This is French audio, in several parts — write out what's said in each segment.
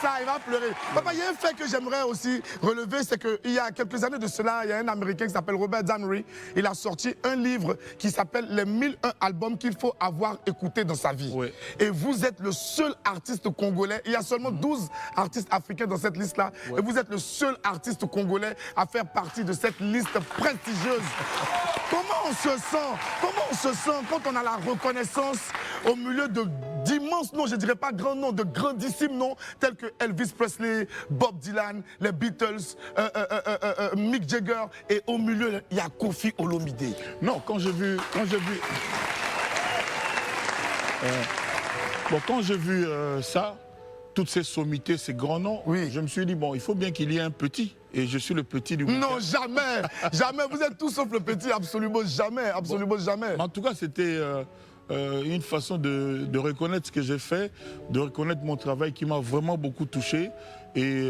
ça, il va pleurer. Papa, il y a un fait que j'aimerais aussi relever, c'est qu'il y a quelques années de cela, il y a un Américain qui s'appelle Robert Danry. Il a sorti un livre qui s'appelle Les 1001 albums qu'il faut avoir écoutés dans sa vie. Ouais. Et vous êtes le seul artiste congolais. Il y a seulement 12 artistes africains dans cette liste-là. Ouais. Et vous êtes le seul artiste congolais à faire partie de cette liste prestigieuse. Comment on se sent quand on a la reconnaissance au milieu d'immenses noms, je ne dirais pas grands noms, de grandissimes noms, tels que Elvis Presley, Bob Dylan, les Beatles, Mick Jagger, et au milieu, il y a Koffi Olomide. Non, quand j'ai vu ça, toutes ces sommités, ces grands noms, Oui. je me suis dit, bon, il faut bien qu'il y ait un petit. Et je suis le petit du groupe. Non, jamais, jamais. Vous êtes tous sauf le petit, absolument jamais, absolument jamais. En tout cas, c'était une façon de reconnaître ce que j'ai fait, de reconnaître mon travail qui m'a vraiment beaucoup touché. Et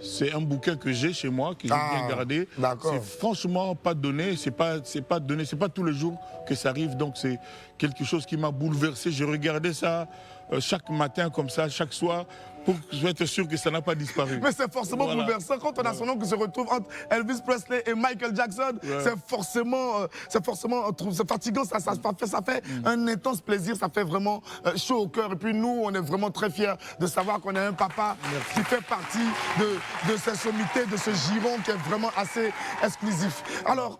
c'est un bouquin que j'ai chez moi, que j'ai bien gardé. C'est franchement pas donné, c'est pas donné, c'est pas tous les jours que ça arrive. Donc c'est quelque chose qui m'a bouleversé. Je regardais ça chaque matin comme ça, chaque soir, pour être sûr que ça n'a pas disparu. Mais c'est forcément bouleversant quand on a son nom qui se retrouve entre Elvis Presley et Michael Jackson. C'est forcément fatigant, ça fait un intense plaisir, ça fait vraiment chaud au cœur. Et puis nous, on est vraiment très fiers de savoir qu'on a un papa qui fait partie de ces sommités, de ce giron qui est vraiment assez exclusif. Alors,